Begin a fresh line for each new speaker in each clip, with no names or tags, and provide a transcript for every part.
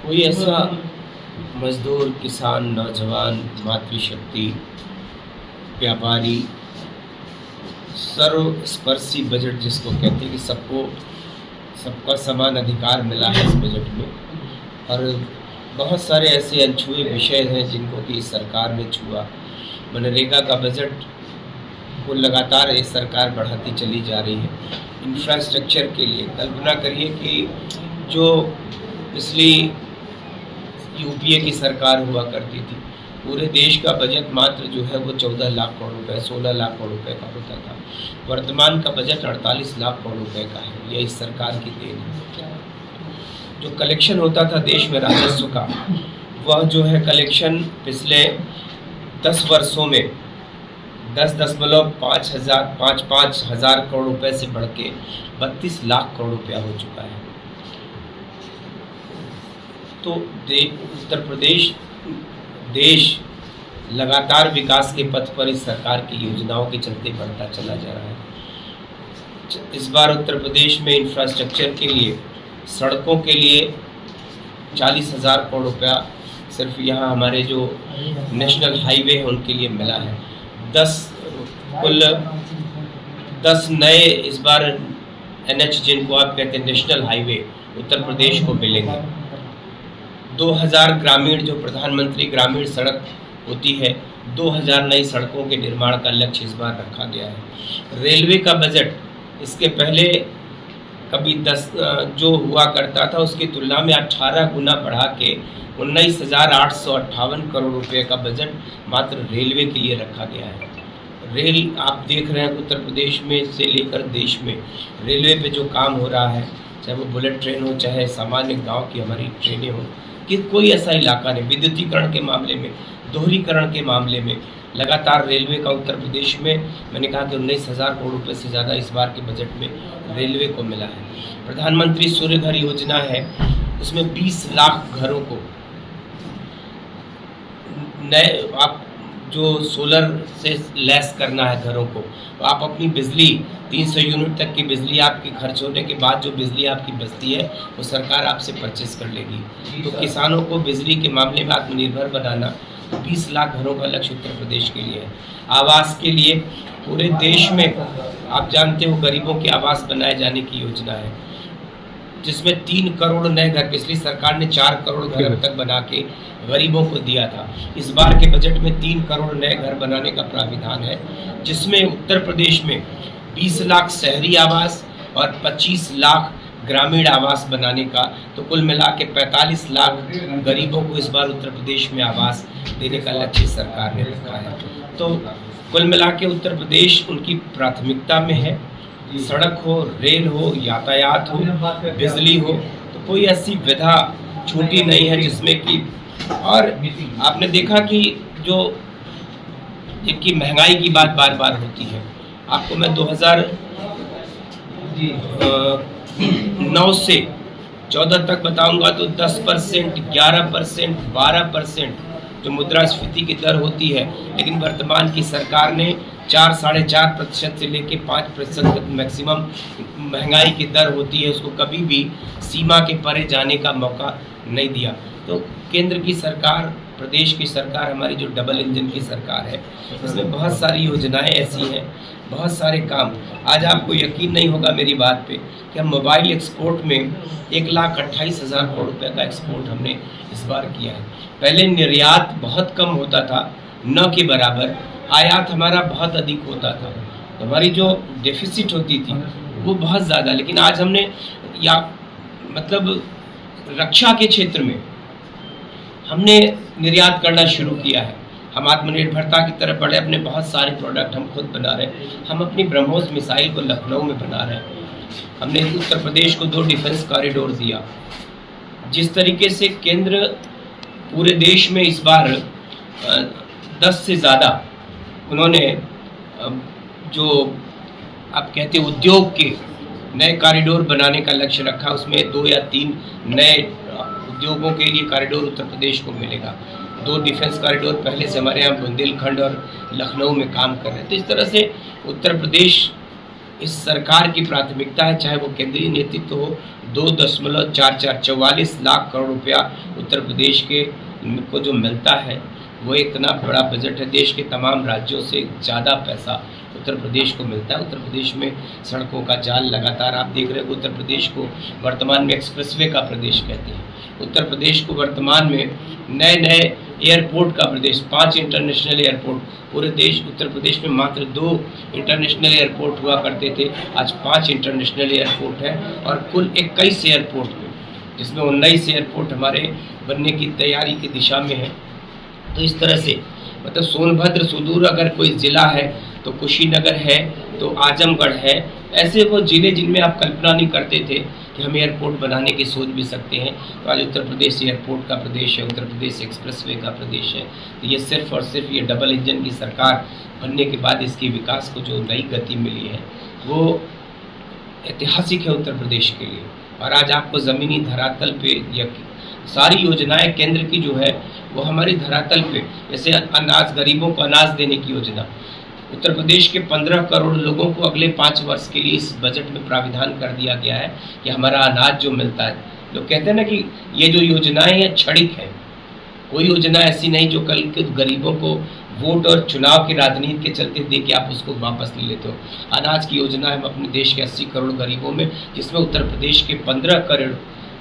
कोई ऐसा मजदूर, किसान, नौजवान, मातृशक्ति, व्यापारी, सर्वस्पर्शी बजट जिसको कहते हैं कि सबका समान अधिकार मिला है इस बजट में। और बहुत सारे ऐसे अनछुए विषय हैं जिनको कि इस सरकार ने छुआ। मनरेगा का बजट को लगातार ये सरकार बढ़ाती चली जा रही है। इंफ्रास्ट्रक्चर के लिए कल्पना करिए कि जो पिछली यूपीए की सरकार हुआ करती थी, पूरे देश का बजट मात्र जो है वो 14 लाख करोड़ रुपए, 16 लाख करोड़ रुपए का होता था। वर्तमान का बजट 48 लाख करोड़ रुपए का है। यह इस सरकार की देन है। जो कलेक्शन होता था देश में राजस्व का, वह जो है कलेक्शन पिछले 10 वर्षों में 10.5 हजार करोड़ रुपए से बढ़ के 32 लाख करोड़ रुपया हो चुका है। तो उत्तर प्रदेश देश लगातार विकास के पथ पर इस सरकार की योजनाओं के चलते बढ़ता चला जा रहा है। इस बार उत्तर प्रदेश में इंफ्रास्ट्रक्चर के लिए, सड़कों के लिए 40,000 करोड़ रुपया सिर्फ यहाँ हमारे जो नेशनल हाईवे हैं उनके लिए मिला है। 10 नए इस बार NH जिनको आप कहते हैं नेशनल हाईवे उत्तर प्रदेश को मिलेंगे। 2000 ग्रामीण जो प्रधानमंत्री ग्रामीण सड़क होती है, 2000 नई सड़कों के निर्माण का लक्ष्य इस बार रखा गया है। रेलवे का बजट इसके पहले कभी 10 जो हुआ करता था उसकी तुलना में 18 गुना बढ़ा के 19,858 करोड़ रुपए का बजट मात्र रेलवे के लिए रखा गया है। रेल आप देख रहे हैं उत्तर प्रदेश में से लेकर देश में रेलवे पे जो काम हो रहा है, चाहे वो बुलेट ट्रेन हो, चाहे सामान्य गांव की हमारी ट्रेनें हों, कि कोई ऐसा इलाका नहीं। विद्युतीकरण के मामले में, दोहरीकरण के मामले में लगातार रेलवे का उत्तर प्रदेश में, मैंने कहा कि 19,000 करोड़ रुपए से ज़्यादा इस बार के बजट में रेलवे को मिला है। प्रधानमंत्री सूर्य घर योजना है, उसमें 20 लाख घरों को नए आप जो सोलर से लैस करना है घरों को, तो आप अपनी बिजली 300 यूनिट तक की बिजली आपकी खर्च होने के बाद जो बिजली आपकी बचती है वो सरकार आपसे परचेस कर लेगी। तो किसानों को बिजली के मामले में आत्मनिर्भर बनाना, 20 लाख घरों का लक्ष्य उत्तर प्रदेश के लिए है। आवास के लिए पूरे देश में आप जानते हो गरीबों के आवास बनाए जाने की योजना है, जिसमें 3 करोड़ नए घर, पिछली सरकार ने 4 करोड़ घर अब तक बना के गरीबों को दिया था। इस बार के बजट में 3 करोड़ नए घर बनाने का प्राविधान है, जिसमें उत्तर प्रदेश में 20 लाख शहरी आवास और 25 लाख ग्रामीण आवास बनाने का, तो कुल मिला के 45 लाख गरीबों को इस बार उत्तर प्रदेश में आवास देने का लक्ष्य सरकार ने रखा है। तो कुल मिला के उत्तर प्रदेश उनकी प्राथमिकता में है। सड़क हो, रेल हो, यातायात हो, बिजली हो, तो कोई ऐसी विधा छूटी नहीं है जिसमें कि, और आपने देखा कि जो जिनकी महंगाई की बात बार बार होती है, आपको मैं 2009 से 14 तक बताऊंगा तो 10%, 11%, 12% जो मुद्रास्फीति की दर होती है, लेकिन वर्तमान की सरकार ने 4-4.5% से लेके 5% तक मैक्सिमम महंगाई की दर होती है, उसको कभी भी सीमा के परे जाने का मौका नहीं दिया। तो केंद्र की सरकार, प्रदेश की सरकार, हमारी जो डबल इंजन की सरकार है, इसमें बहुत सारी योजनाएं ऐसी हैं, बहुत सारे काम। आज आपको यकीन नहीं होगा मेरी बात पे कि हम मोबाइल एक्सपोर्ट में 1,28,000 करोड़ रुपए का एक्सपोर्ट हमने इस बार किया है। पहले निर्यात बहुत कम होता था, न के बराबर, आयात हमारा बहुत अधिक होता था, तो हमारी जो डेफिसिट होती थी वो बहुत ज़्यादा। लेकिन आज हमने रक्षा के क्षेत्र में हमने निर्यात करना शुरू किया है। हम आत्मनिर्भरता की तरफ बढ़े, अपने बहुत सारे प्रोडक्ट हम खुद बना रहे हैं। हम अपनी ब्रह्मोस मिसाइल को लखनऊ में बना रहे हैं। हमने उत्तर प्रदेश को 2 डिफेंस कॉरिडोर दिया। जिस तरीके से केंद्र पूरे देश में इस बार 10 से ज़्यादा उन्होंने जो आप कहते उद्योग के नए कॉरिडोर बनाने का लक्ष्य रखा, उसमें 2 या 3 नए उद्योगों के लिए कॉरिडोर उत्तर प्रदेश को मिलेगा। 2 डिफेंस कॉरिडोर पहले से हमारे यहाँ बुंदेलखंड और लखनऊ में काम कर रहे हैं। तो इस तरह से उत्तर प्रदेश इस सरकार की प्राथमिकता है, चाहे वो केंद्रीय नेतृत्व हो। 2.44 लाख करोड़ रुपया उत्तर प्रदेश के को जो मिलता है, वो इतना बड़ा बजट है। देश के तमाम राज्यों से ज़्यादा पैसा उत्तर प्रदेश को मिलता है। उत्तर प्रदेश में सड़कों का जाल लगातार आप देख रहे हो। उत्तर प्रदेश को वर्तमान में एक्सप्रेसवे का प्रदेश कहते हैं। उत्तर प्रदेश को वर्तमान में नए नए एयरपोर्ट का प्रदेश, 5 इंटरनेशनल एयरपोर्ट, पूरे देश उत्तर प्रदेश में मात्र 2 इंटरनेशनल एयरपोर्ट हुआ करते थे, आज 5 इंटरनेशनल एयरपोर्ट है और कुल 21 एयरपोर्ट में, जिसमें 19 एयरपोर्ट हमारे बनने की तैयारी की दिशा में है। तो इस तरह से मतलब सोनभद्र सुदूर अगर कोई ज़िला है तो कुशीनगर है, तो आजमगढ़ है। ऐसे वो ज़िले जिनमें आप कल्पना नहीं करते थे कि हम एयरपोर्ट बनाने की सोच भी सकते हैं, तो आज उत्तर प्रदेश एयरपोर्ट का प्रदेश है, उत्तर प्रदेश एक्सप्रेसवे का प्रदेश है। तो ये सिर्फ और सिर्फ ये डबल इंजन की सरकार बनने के बाद इसकी विकास को जो नई गति मिली है, वो ऐतिहासिक है उत्तर प्रदेश के लिए। और आज आपको ज़मीनी धरातल पे सारी योजनाएं केंद्र की जो है वो हमारी धरातल पे, जैसे अनाज, गरीबों को अनाज देने की योजना, उत्तर प्रदेश के 15 करोड़ लोगों को अगले 5 वर्ष के लिए इस बजट में प्राविधान कर दिया गया है कि हमारा अनाज जो मिलता है। लोग कहते हैं ना कि ये जो योजनाएं हैं क्षणिक है, कोई योजना ऐसी नहीं जो कल के गरीबों को वोट और चुनाव की राजनीति के चलते दे के आप उसको वापस ले लेते हो। अनाज की योजना है अपने देश के 80 करोड़ गरीबों में, जिसमें उत्तर प्रदेश के 15 करोड़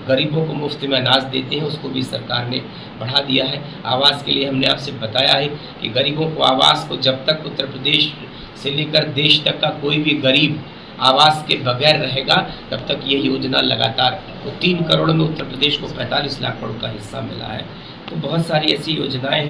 गरीबों को मुफ्त में अनाज देते हैं, उसको भी सरकार ने बढ़ा दिया है। आवास के लिए हमने आपसे बताया है कि गरीबों को आवास को, जब तक उत्तर प्रदेश से लेकर देश तक का कोई भी गरीब आवास के बगैर रहेगा, तब तक ये योजना लगातार, तो 3 करोड़ में उत्तर प्रदेश को 45 लाख करोड़ का हिस्सा मिला है। तो बहुत सारी ऐसी योजनाएं हैं।